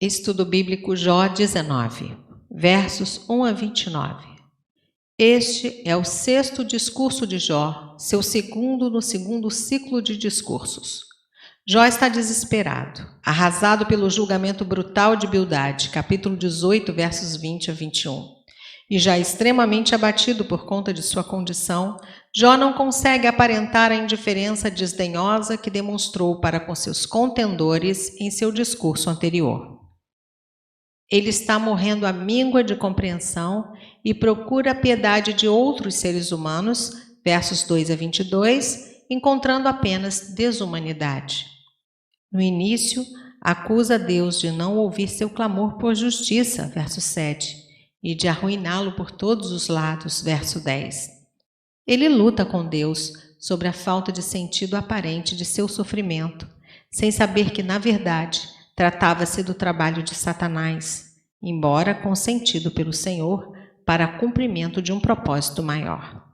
Estudo Bíblico Jó 19, versos 1 a 29. Este é o sexto discurso de Jó, seu segundo no segundo ciclo de discursos. Jó está desesperado, arrasado pelo julgamento brutal de Bildade, capítulo 18, versos 20 a 21. E já extremamente abatido por conta de sua condição, Jó não consegue aparentar a indiferença desdenhosa que demonstrou para com seus contendores em seu discurso anterior. Ele está morrendo à míngua de compreensão e procura a piedade de outros seres humanos, versos 2 a 22, encontrando apenas desumanidade. No início, acusa Deus de não ouvir seu clamor por justiça, verso 7, e de arruiná-lo por todos os lados, verso 10. Ele luta com Deus sobre a falta de sentido aparente de seu sofrimento, sem saber que, na verdade, tratava-se do trabalho de Satanás, embora consentido pelo Senhor para cumprimento de um propósito maior.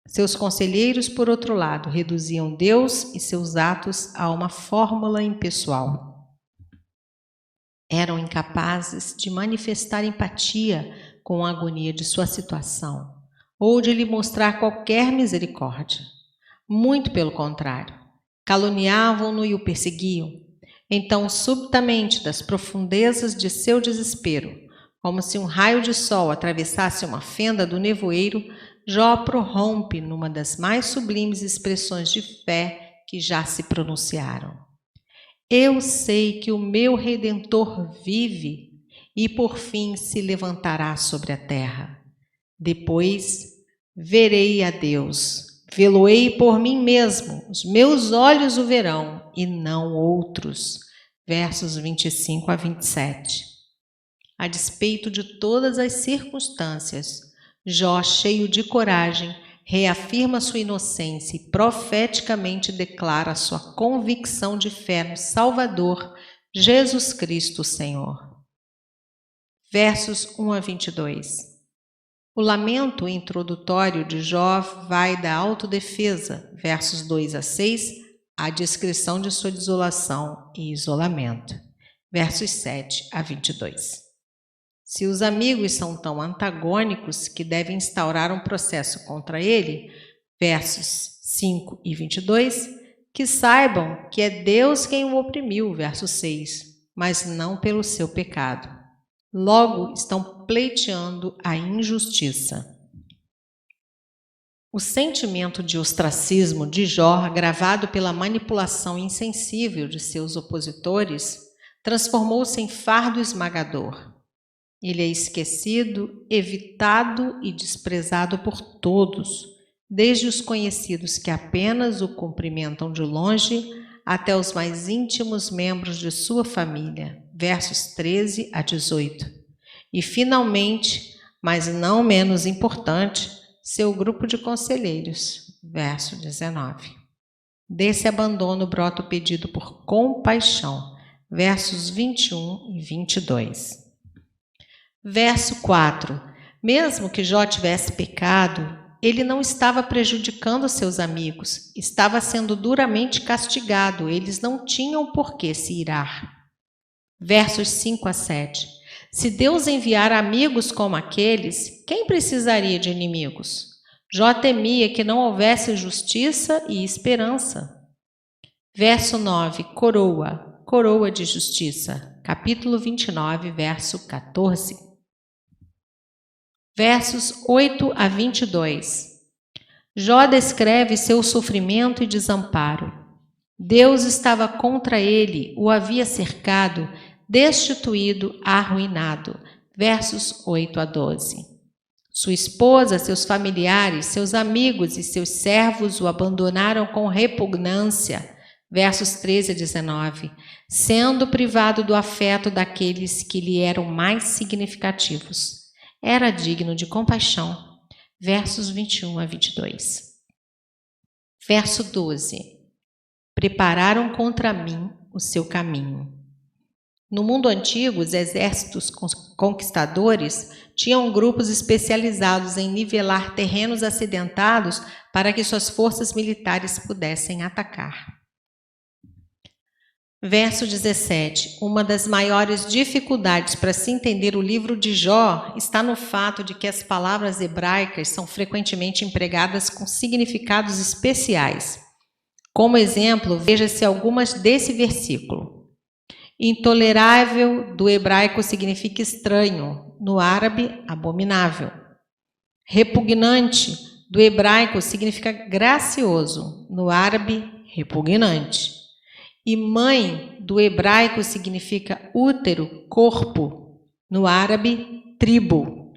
Seus conselheiros, por outro lado, reduziam Deus e seus atos a uma fórmula impessoal. Eram incapazes de manifestar empatia com a agonia de sua situação, ou de lhe mostrar qualquer misericórdia. Muito pelo contrário, caluniavam-no e o perseguiam. Então, subitamente, das profundezas de seu desespero, como se um raio de sol atravessasse uma fenda do nevoeiro, Jó prorrompe numa das mais sublimes expressões de fé que já se pronunciaram. Eu sei que o meu Redentor vive e por fim se levantará sobre a terra. Depois verei a Deus, vê-lo-ei por mim mesmo, os meus olhos o verão e não outros. Versos 25 a 27. A despeito de todas as circunstâncias, Jó, cheio de coragem, reafirma sua inocência e profeticamente declara sua convicção de fé no Salvador, Jesus Cristo, Senhor. Versos 1 a 22. O lamento introdutório de Jó vai da autodefesa, versos 2 a 6, à descrição de sua desolação e isolamento, versos 7 a 22. Se os amigos são tão antagônicos que devem instaurar um processo contra ele, versos 5 e 22, que saibam que é Deus quem o oprimiu, verso 6, mas não pelo seu pecado. Logo, estão pleiteando a injustiça. O sentimento de ostracismo de Jó, agravado pela manipulação insensível de seus opositores, transformou-se em fardo esmagador. Ele é esquecido, evitado e desprezado por todos, desde os conhecidos que apenas o cumprimentam de longe, até os mais íntimos membros de sua família, versos 13 a 18. E, finalmente, mas não menos importante, seu grupo de conselheiros, verso 19. Desse abandono brota o pedido por compaixão, versos 21 e 22. Verso 4. Mesmo que Jó tivesse pecado, ele não estava prejudicando seus amigos, estava sendo duramente castigado, eles não tinham por que se irar. Versos 5 a 7. Se Deus enviar amigos como aqueles, quem precisaria de inimigos? Jó temia que não houvesse justiça e esperança. Verso 9. Coroa, coroa de justiça. Capítulo 29, verso 14. Versos 8 a 22. Jó descreve seu sofrimento e desamparo. Deus estava contra ele, o havia cercado, destituído, arruinado. Versos 8 a 12. Sua esposa, seus familiares, seus amigos e seus servos o abandonaram com repugnância. Versos 13 a 19. Sendo privado do afeto daqueles que lhe eram mais significativos. Era digno de compaixão. Versos 21 a 22. Verso 12. Prepararam contra mim o seu caminho. No mundo antigo, os exércitos conquistadores tinham grupos especializados em nivelar terrenos acidentados para que suas forças militares pudessem atacar. Verso 17. Uma das maiores dificuldades para se entender o livro de Jó está no fato de que as palavras hebraicas são frequentemente empregadas com significados especiais. Como exemplo, veja-se algumas desse versículo. Intolerável do hebraico significa estranho, no árabe, abominável. Repugnante do hebraico significa gracioso, no árabe, repugnante. E mãe do hebraico significa útero, corpo, no árabe, tribo.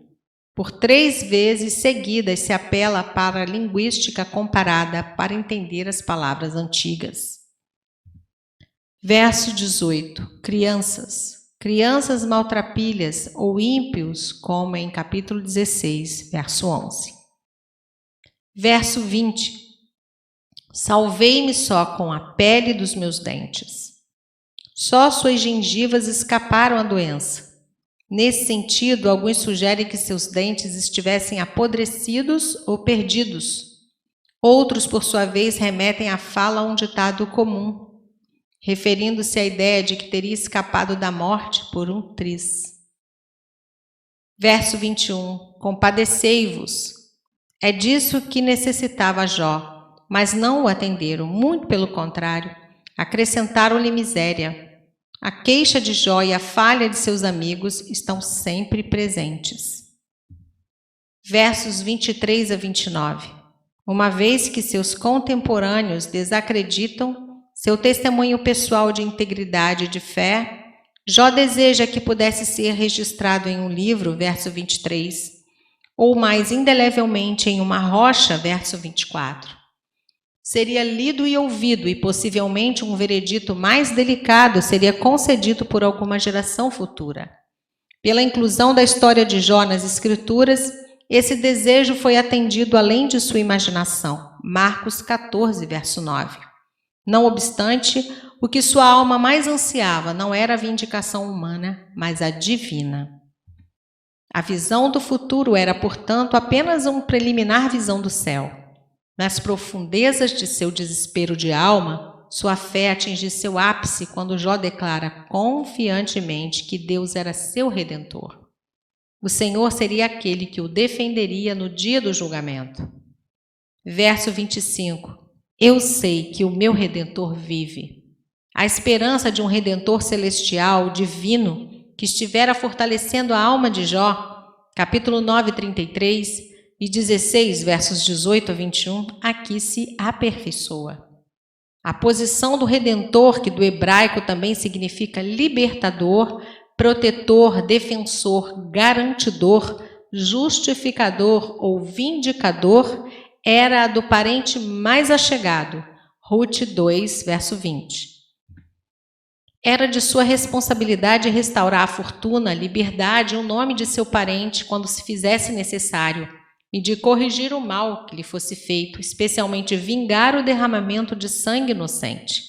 Por 3 vezes seguidas se apela para a linguística comparada para entender as palavras antigas. Verso 18. Crianças. Crianças maltrapilhas ou ímpios, como em capítulo 16, verso 11. Verso 20. Salvei-me só com a pele dos meus dentes. Só suas gengivas escaparam à doença. Nesse sentido, alguns sugerem que seus dentes estivessem apodrecidos ou perdidos. Outros, por sua vez, remetem à fala a um ditado comum, referindo-se à ideia de que teria escapado da morte por um triz. Verso 21. Compadecei-vos. É disso que necessitava Jó. Mas não o atenderam, muito pelo contrário, acrescentaram-lhe miséria. A queixa de Jó e a falha de seus amigos estão sempre presentes. Versos 23 a 29. Uma vez que seus contemporâneos desacreditam seu testemunho pessoal de integridade e de fé, Jó deseja que pudesse ser registrado em um livro, verso 23, ou mais indelevelmente em uma rocha, verso 24. Seria lido e ouvido, e possivelmente um veredito mais delicado seria concedido por alguma geração futura. Pela inclusão da história de Jó nas Escrituras, esse desejo foi atendido além de sua imaginação. Marcos 14, verso 9. Não obstante, o que sua alma mais ansiava não era a vindicação humana, mas a divina. A visão do futuro era, portanto, apenas uma preliminar visão do céu. Nas profundezas de seu desespero de alma, sua fé atinge seu ápice quando Jó declara confiantemente que Deus era seu Redentor. O Senhor seria aquele que o defenderia no dia do julgamento. Verso 25. Eu sei que o meu Redentor vive. A esperança de um Redentor celestial, divino, que estivera fortalecendo a alma de Jó, capítulo 9, 33, e 16, versos 18 a 21, aqui se aperfeiçoa. A posição do Redentor, que do hebraico também significa libertador, protetor, defensor, garantidor, justificador ou vindicador, era a do parente mais achegado, Rute 2, verso 20. Era de sua responsabilidade restaurar a fortuna, a liberdade e o nome de seu parente quando se fizesse necessário, e de corrigir o mal que lhe fosse feito, especialmente vingar o derramamento de sangue inocente.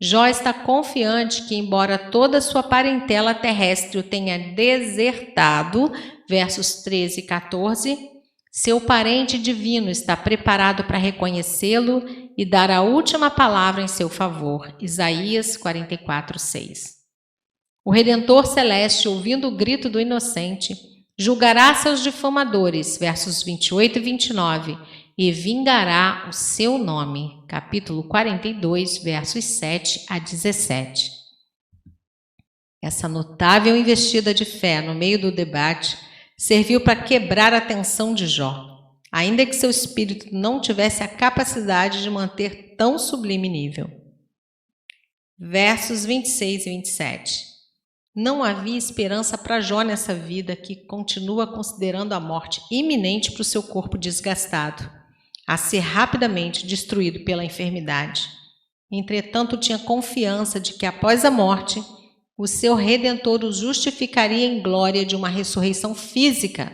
Jó está confiante que, embora toda sua parentela terrestre o tenha desertado, versos 13 e 14, seu parente divino está preparado para reconhecê-lo e dar a última palavra em seu favor. Isaías 44, 6. O Redentor Celeste, ouvindo o grito do inocente, julgará seus difamadores, versos 28 e 29, e vingará o seu nome, capítulo 42, versos 7 a 17. Essa notável investida de fé no meio do debate serviu para quebrar a tensão de Jó, ainda que seu espírito não tivesse a capacidade de manter tão sublime nível. Versos 26 e 27. Não havia esperança para Jó nessa vida que continua considerando a morte iminente para o seu corpo desgastado, a ser rapidamente destruído pela enfermidade. Entretanto, tinha confiança de que após a morte, o seu Redentor o justificaria em glória de uma ressurreição física.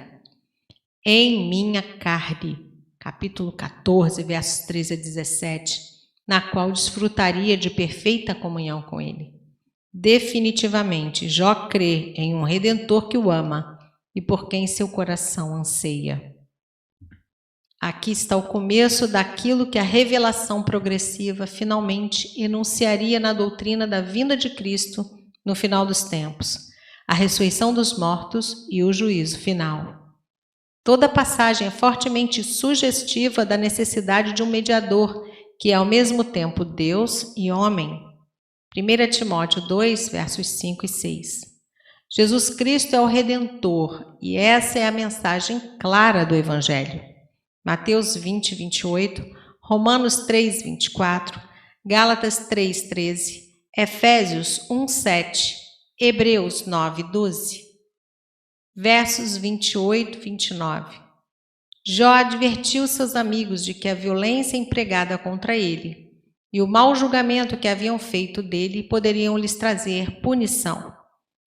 Em minha carne, capítulo 14, versos 13 a 17, na qual desfrutaria de perfeita comunhão com ele. Definitivamente, Jó crê em um Redentor que o ama e por quem seu coração anseia. Aqui está o começo daquilo que a revelação progressiva finalmente enunciaria na doutrina da vinda de Cristo no final dos tempos, a ressurreição dos mortos e o juízo final. Toda a passagem é fortemente sugestiva da necessidade de um mediador, que é ao mesmo tempo Deus e homem. 1 Timóteo 2, versos 5 e 6. Jesus Cristo é o Redentor, e essa é a mensagem clara do Evangelho. Mateus 20, 28, Romanos 3, 24, Gálatas 3, 13, Efésios 1, 7, Hebreus 9, 12. Versos 28 e 29. Jó advertiu seus amigos de que a violência empregada contra ele e o mau julgamento que haviam feito dele poderiam lhes trazer punição.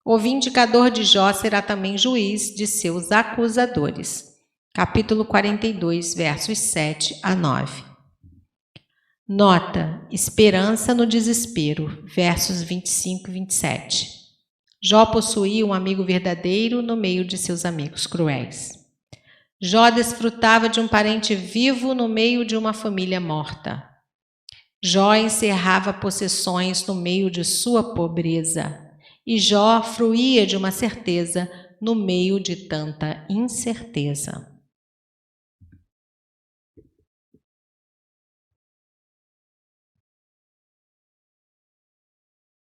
O vindicador de Jó será também juiz de seus acusadores. Capítulo 42, versos 7 a 9. Nota: esperança no desespero, versos 25 e 27. Jó possuía um amigo verdadeiro no meio de seus amigos cruéis. Jó desfrutava de um parente vivo no meio de uma família morta. Jó encerrava possessões no meio de sua pobreza. E Jó fruía de uma certeza no meio de tanta incerteza.